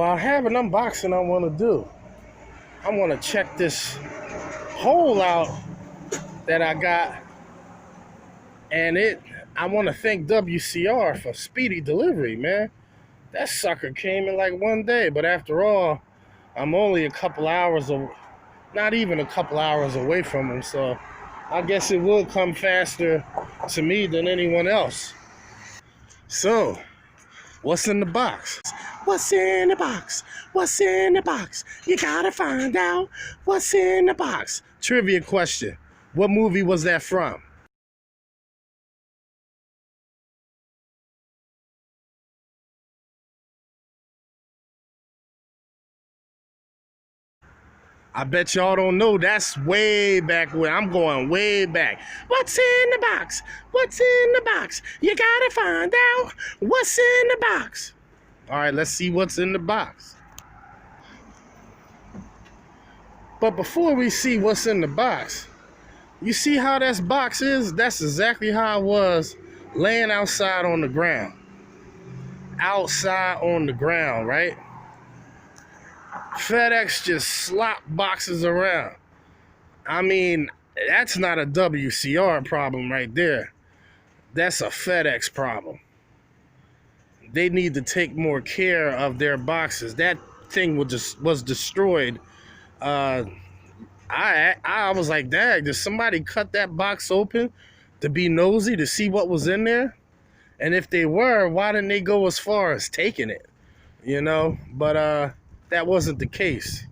I have an unboxing I want to do. I want to check this hole out that I got, and I want to thank WCR for speedy delivery, man. That sucker came in like one day, but after all, I'm only a couple hours, not even a couple hours away from him, so I guess it will come faster to me than anyone else. So, what's in the box? What's in the box? What's in the box? You gotta find out what's in the box. Trivia question. What movie was that from? I bet y'all don't know. That's way back when. I'm going way back. What's in the box? What's in the box? You gotta find out what's in the box. All right, let's see what's in the box. But before we see what's in the box, you see how this box is? That's exactly how I was laying outside on the ground. Outside on the ground, right? FedEx just slop boxes around. I mean, that's not a WCR problem right there. That's a FedEx problem. They need to take more care of their boxes. That thing was destroyed. I was like, dang, did somebody cut that box open to be nosy to see what was in there? And if they were, why didn't they go as far as taking it? You know, but that wasn't the case.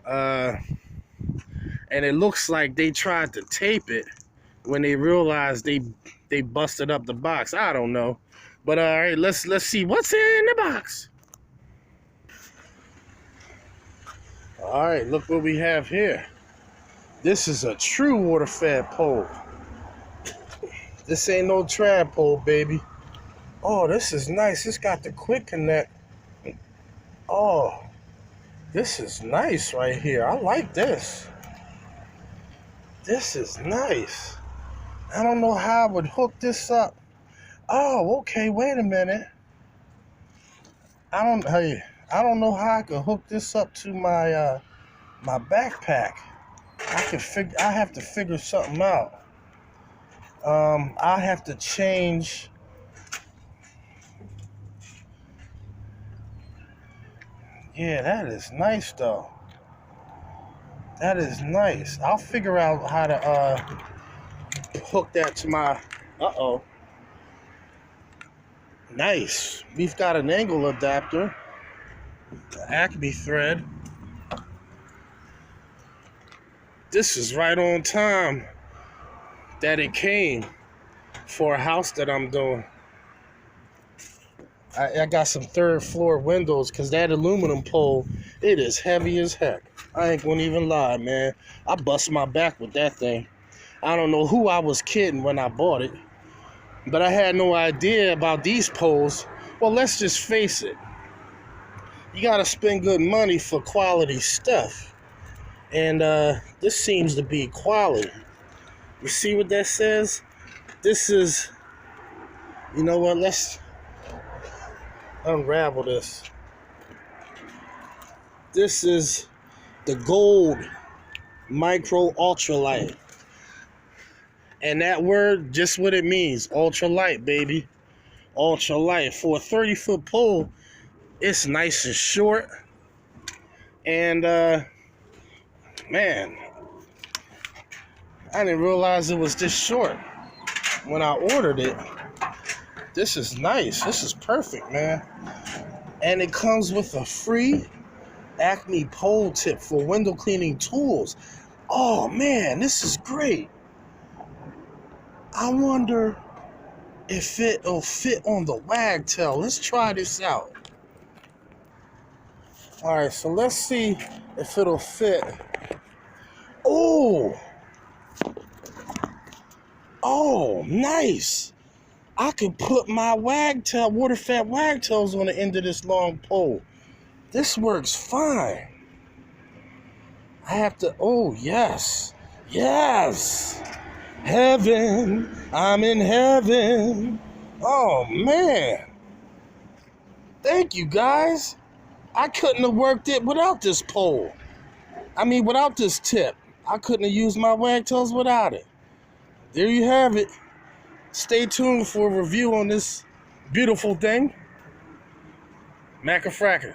And it looks like they tried to tape it when they realized they busted up the box. I don't know. But all right, let's see what's in the box. All right, look what we have here. This is a true water-fed pole. This ain't no trad pole, baby. Oh, this is nice. It's got the quick connect. Oh, this is nice right here. I like this. This is nice. I don't know how I would hook this up. Oh, okay, wait a minute. I don't know how I could hook this up to my my backpack. I have to figure something out. I have to change. Yeah, that is nice though. That is nice. I'll figure out how to hook that to my. Nice. We've got an angle adapter, the Acme thread. This is right on time that it came for a house that I'm doing. I got some third floor windows because that aluminum pole, it is heavy as heck. I ain't gonna even lie, man. I bust my back with that thing. I don't know who I was kidding when I bought it, but I had no idea about these poles. Well, let's just face it. You gotta spend good money for quality stuff. And this seems to be quality. You see what that says? This is, you know what, let's unravel this. This is the gold micro ultralight. And that word, just what it means, ultralight, baby. Ultralight. For a 30-foot pole, it's nice and short. And man, I didn't realize it was this short when I ordered it. This is nice. This is perfect, man. And it comes with a free Acme pole tip for window cleaning tools. Oh, man, this is great. I wonder if it'll fit on the Wagtail. Let's try this out. All right, so let's see if it'll fit. Oh, nice. I could put my Wagtail, water-fed Wagtails on the end of this long pole. This works fine. I have to, oh, yes. Yes. Heaven, I'm in heaven. Oh, man. Thank you, guys. I couldn't have worked it without this pole. I mean, without this tip. I couldn't have used my wagtails without it. There you have it. Stay tuned for a review on this beautiful thing. Macafracka.